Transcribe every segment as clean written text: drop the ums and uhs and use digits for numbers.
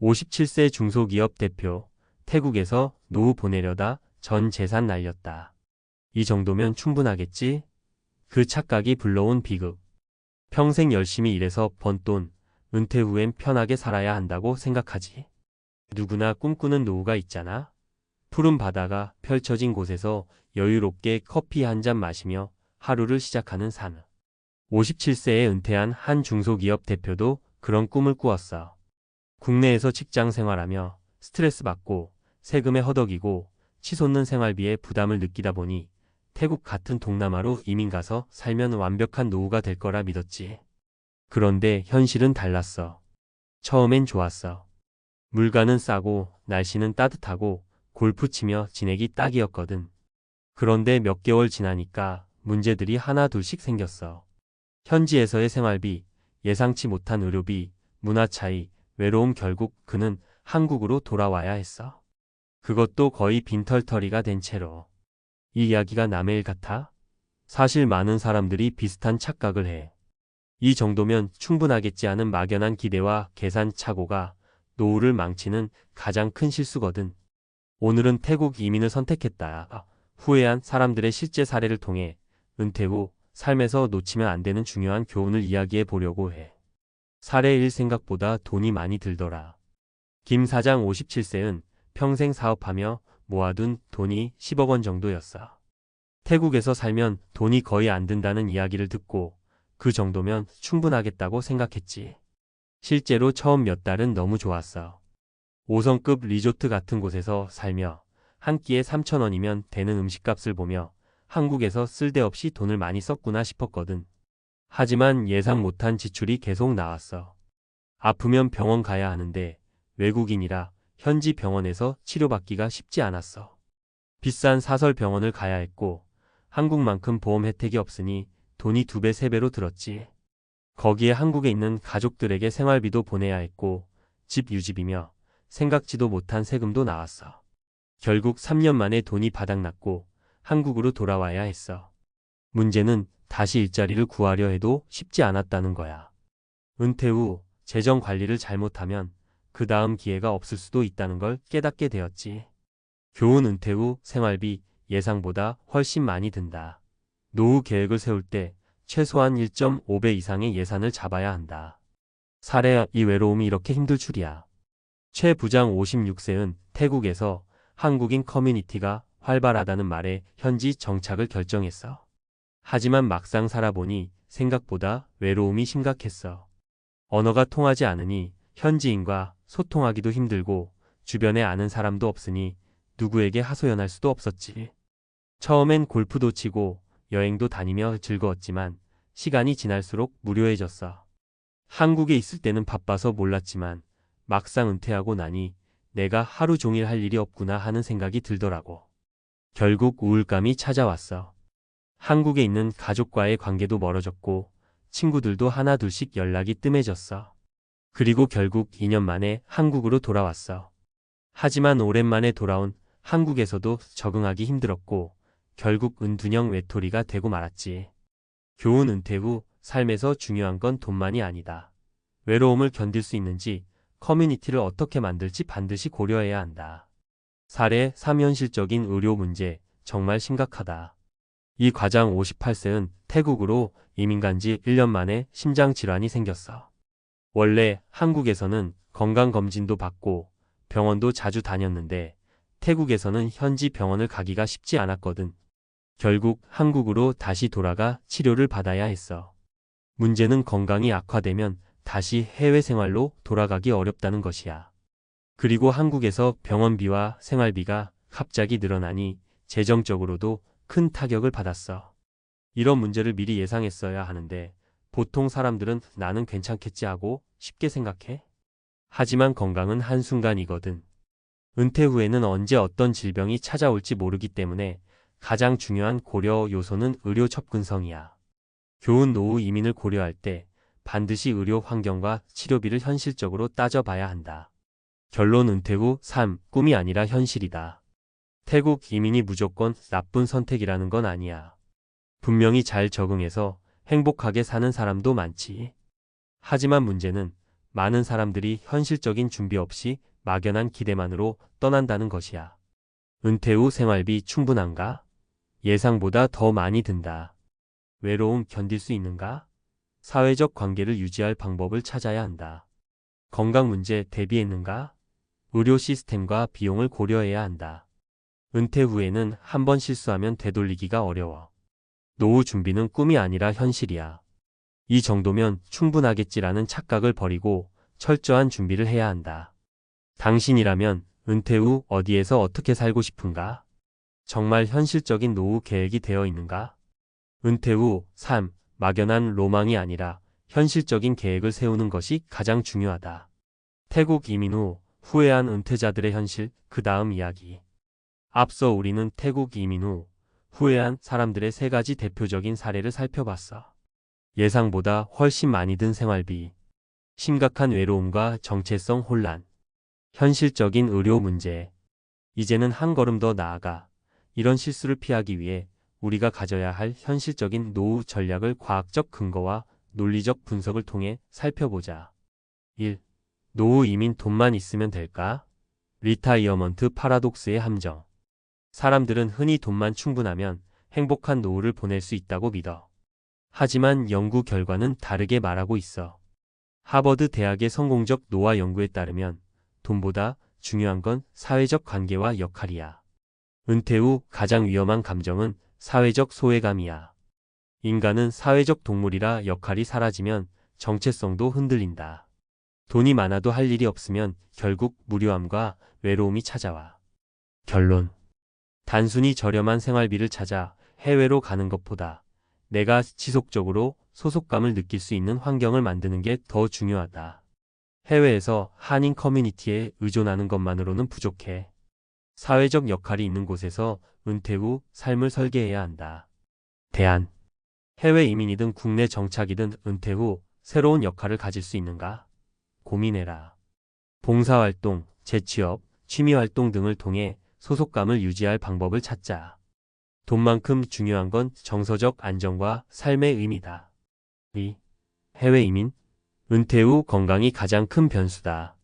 57세 중소기업 대표, 태국에서 노후 보내려다 전 재산 날렸다. 이 정도면 충분하겠지? 그 착각이 불러온 비극. 평생 열심히 일해서 번 돈, 은퇴 후엔 편하게 살아야 한다고 생각하지. 누구나 꿈꾸는 노후가 있잖아. 푸른 바다가 펼쳐진 곳에서 여유롭게 커피 한 잔 마시며 하루를 시작하는 삶. 57세에 은퇴한 한 중소기업 대표도 그런 꿈을 꾸었어. 국내에서 직장 생활하며 스트레스 받고 세금에 허덕이고 치솟는 생활비에 부담을 느끼다 보니 태국 같은 동남아로 이민 가서 살면 완벽한 노후가 될 거라 믿었지. 그런데 현실은 달랐어. 처음엔 좋았어. 물가는 싸고 날씨는 따뜻하고 골프 치며 지내기 딱이었거든. 그런데 몇 개월 지나니까 문제들이 하나 둘씩 생겼어. 현지에서의 생활비, 예상치 못한 의료비, 문화 차이, 외로움. 결국 그는 한국으로 돌아와야 했어. 그것도 거의 빈털터리가 된 채로. 이 이야기가 남의 일 같아? 사실 많은 사람들이 비슷한 착각을 해. 이 정도면 충분하겠지 하는 막연한 기대와 계산 착오가 노후를 망치는 가장 큰 실수거든. 오늘은 태국 이민을 선택했다. 후회한 사람들의 실제 사례를 통해 은퇴 후 삶에서 놓치면 안 되는 중요한 교훈을 이야기해 보려고 해. 사례 1. 생각보다 돈이 많이 들더라. 김 사장 57세는 평생 사업하며 모아둔 돈이 10억 원 정도였어. 태국에서 살면 돈이 거의 안 든다는 이야기를 듣고 그 정도면 충분하겠다고 생각했지. 실제로 처음 몇 달은 너무 좋았어. 5성급 리조트 같은 곳에서 살며 한 끼에 3,000원이면 되는 음식값을 보며 한국에서 쓸데없이 돈을 많이 썼구나 싶었거든. 하지만 예상 못한 지출이 계속 나왔어. 아프면 병원 가야 하는데 외국인이라 현지 병원에서 치료받기가 쉽지 않았어. 비싼 사설 병원을 가야 했고 한국만큼 보험 혜택이 없으니 돈이 2배, 3배로 들었지. 거기에 한국에 있는 가족들에게 생활비도 보내야 했고 집 유지비며 생각지도 못한 세금도 나왔어. 결국 3년 만에 돈이 바닥났고 한국으로 돌아와야 했어. 문제는 다시 일자리를 구하려 해도 쉽지 않았다는 거야. 은퇴 후 재정 관리를 잘못하면 그 다음 기회가 없을 수도 있다는 걸 깨닫게 되었지. 교훈: 은퇴 후 생활비 예상보다 훨씬 많이 든다. 노후 계획을 세울 때 최소한 1.5배 이상의 예산을 잡아야 한다. 사례: 이 외로움이 이렇게 힘들 줄이야. 최 부장 56세는 태국에서 한국인 커뮤니티가 활발하다는 말에 현지 정착을 결정했어. 하지만 막상 살아보니 생각보다 외로움이 심각했어. 언어가 통하지 않으니 현지인과 소통하기도 힘들고 주변에 아는 사람도 없으니 누구에게 하소연할 수도 없었지. 처음엔 골프도 치고 여행도 다니며 즐거웠지만 시간이 지날수록 무료해졌어. 한국에 있을 때는 바빠서 몰랐지만 막상 은퇴하고 나니 내가 하루 종일 할 일이 없구나 하는 생각이 들더라고. 결국 우울감이 찾아왔어. 한국에 있는 가족과의 관계도 멀어졌고 친구들도 하나 둘씩 연락이 뜸해졌어. 그리고 결국 2년 만에 한국으로 돌아왔어. 하지만 오랜만에 돌아온 한국에서도 적응하기 힘들었고 결국 은둔형 외톨이가 되고 말았지. 교훈: 은퇴 후 삶에서 중요한 건 돈만이 아니다. 외로움을 견딜 수 있는지 커뮤니티를 어떻게 만들지 반드시 고려해야 한다. 사례 3. 현실적인 의료 문제 정말 심각하다. 이 과장 58세는 태국으로 이민 간 지 1년 만에 심장질환이 생겼어. 원래 한국에서는 건강검진도 받고 병원도 자주 다녔는데 태국에서는 현지 병원을 가기가 쉽지 않았거든. 결국 한국으로 다시 돌아가 치료를 받아야 했어. 문제는 건강이 악화되면 다시 해외 생활로 돌아가기 어렵다는 것이야. 그리고 한국에서 병원비와 생활비가 갑자기 늘어나니 재정적으로도 큰 타격을 받았어. 이런 문제를 미리 예상했어야 하는데 보통 사람들은 나는 괜찮겠지 하고 쉽게 생각해. 하지만 건강은 한순간이거든. 은퇴 후에는 언제 어떤 질병이 찾아올지 모르기 때문에 가장 중요한 고려 요소는 의료 접근성이야. 교훈: 노후 이민을 고려할 때 반드시 의료 환경과 치료비를 현실적으로 따져봐야 한다. 결론: 은퇴 후 삶, 꿈이 아니라 현실이다. 태국 이민이 무조건 나쁜 선택이라는 건 아니야. 분명히 잘 적응해서 행복하게 사는 사람도 많지. 하지만 문제는 많은 사람들이 현실적인 준비 없이 막연한 기대만으로 떠난다는 것이야. 은퇴 후 생활비 충분한가? 예상보다 더 많이 든다. 외로움 견딜 수 있는가? 사회적 관계를 유지할 방법을 찾아야 한다. 건강 문제 대비했는가? 의료 시스템과 비용을 고려해야 한다. 은퇴 후에는 한 번 실수하면 되돌리기가 어려워. 노후 준비는 꿈이 아니라 현실이야. 이 정도면 충분하겠지라는 착각을 버리고 철저한 준비를 해야 한다. 당신이라면 은퇴 후 어디에서 어떻게 살고 싶은가? 정말 현실적인 노후 계획이 되어 있는가? 은퇴 후 삶, 막연한 로망이 아니라 현실적인 계획을 세우는 것이 가장 중요하다. 태국 이민 후 후회한 은퇴자들의 현실, 그 다음 이야기. 앞서 우리는 태국 이민 후 후회한 사람들의 세 가지 대표적인 사례를 살펴봤어. 예상보다 훨씬 많이 든 생활비, 심각한 외로움과 정체성 혼란, 현실적인 의료 문제. 이제는 한 걸음 더 나아가 이런 실수를 피하기 위해 우리가 가져야 할 현실적인 노후 전략을 과학적 근거와 논리적 분석을 통해 살펴보자. 1. 노후 이민 돈만 있으면 될까? 리타이어먼트 파라독스의 함정. 사람들은 흔히 돈만 충분하면 행복한 노후를 보낼 수 있다고 믿어. 하지만 연구 결과는 다르게 말하고 있어. 하버드 대학의 성공적 노화 연구에 따르면 돈보다 중요한 건 사회적 관계와 역할이야. 은퇴 후 가장 위험한 감정은 사회적 소외감이야. 인간은 사회적 동물이라 역할이 사라지면 정체성도 흔들린다. 돈이 많아도 할 일이 없으면 결국 무료함과 외로움이 찾아와. 결론. 단순히 저렴한 생활비를 찾아 해외로 가는 것보다 내가 지속적으로 소속감을 느낄 수 있는 환경을 만드는 게 더 중요하다. 해외에서 한인 커뮤니티에 의존하는 것만으로는 부족해. 사회적 역할이 있는 곳에서 은퇴 후 삶을 설계해야 한다. 대안. 해외 이민이든 국내 정착이든 은퇴 후 새로운 역할을 가질 수 있는가? 고민해라. 봉사활동, 재취업, 취미활동 등을 통해 소속감을 유지할 방법을 찾자. 돈만큼 중요한 건 정서적 안정과 삶의 의미다. 2. 해외 이민. 은퇴 후 건강이 가장 큰 변수다.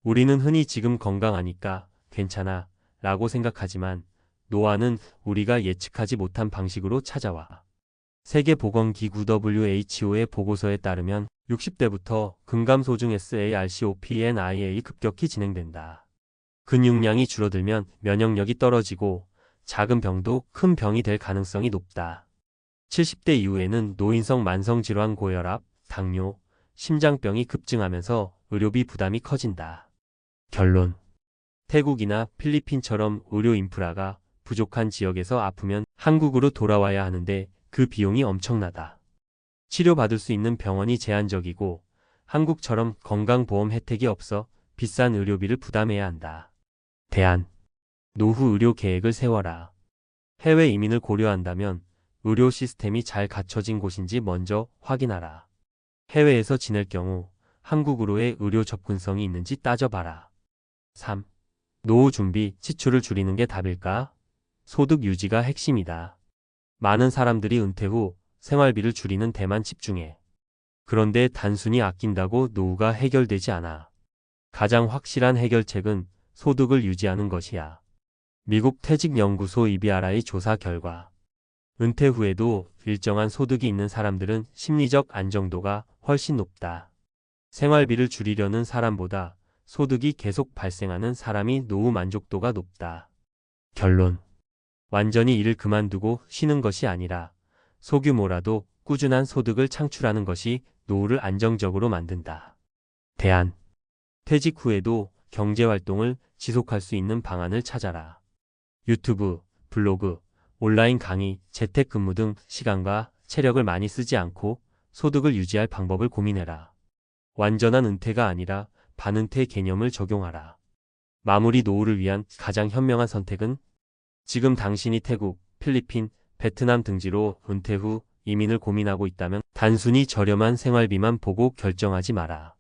우리는 흔히 지금 건강하니까 괜찮아 라고 생각하지만 노화는 우리가 예측하지 못한 방식으로 찾아와. 세계보건기구 WHO의 보고서에 따르면 60대부터 근감소증 SARCOPNIA 급격히 진행된다. 근육량이 줄어들면 면역력이 떨어지고 작은 병도 큰 병이 될 가능성이 높다. 70대 이후에는 노인성 만성질환 고혈압, 당뇨, 심장병이 급증하면서 의료비 부담이 커진다. 결론. 태국이나 필리핀처럼 의료 인프라가 부족한 지역에서 아프면 한국으로 돌아와야 하는데 그 비용이 엄청나다. 치료받을 수 있는 병원이 제한적이고 한국처럼 건강보험 혜택이 없어 비싼 의료비를 부담해야 한다. 대안. 노후 의료 계획을 세워라. 해외 이민을 고려한다면 의료 시스템이 잘 갖춰진 곳인지 먼저 확인하라. 해외에서 지낼 경우 한국으로의 의료 접근성이 있는지 따져봐라. 3. 노후 준비, 지출을 줄이는 게 답일까? 소득 유지가 핵심이다. 많은 사람들이 은퇴 후 생활비를 줄이는 데만 집중해. 그런데 단순히 아낀다고 노후가 해결되지 않아. 가장 확실한 해결책은 소득을 유지하는 것이야. 미국 퇴직연구소 EBRI 조사 결과. 은퇴 후에도 일정한 소득이 있는 사람들은 심리적 안정도가 훨씬 높다. 생활비를 줄이려는 사람보다 소득이 계속 발생하는 사람이 노후 만족도가 높다. 결론. 완전히 일을 그만두고 쉬는 것이 아니라 소규모라도 꾸준한 소득을 창출하는 것이 노후를 안정적으로 만든다. 대안. 퇴직 후에도 경제활동을 지속할 수 있는 방안을 찾아라. 유튜브, 블로그, 온라인 강의, 재택근무 등 시간과 체력을 많이 쓰지 않고 소득을 유지할 방법을 고민해라. 완전한 은퇴가 아니라 반은퇴 개념을 적용하라. 마무리 노후를 위한 가장 현명한 선택은? 지금 당신이 태국, 필리핀, 베트남 등지로 은퇴 후 이민을 고민하고 있다면 단순히 저렴한 생활비만 보고 결정하지 마라.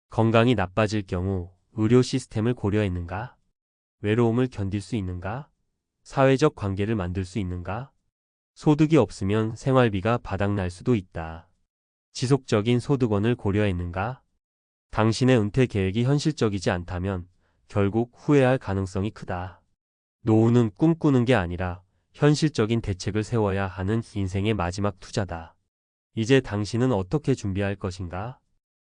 건강이 나빠질 경우 의료 시스템을 고려했는가? 외로움을 견딜 수 있는가? 사회적 관계를 만들 수 있는가? 소득이 없으면 생활비가 바닥날 수도 있다. 지속적인 소득원을 고려했는가? 당신의 은퇴 계획이 현실적이지 않다면 결국 후회할 가능성이 크다. 노후는 꿈꾸는 게 아니라 현실적인 대책을 세워야 하는 인생의 마지막 투자다. 이제 당신은 어떻게 준비할 것인가?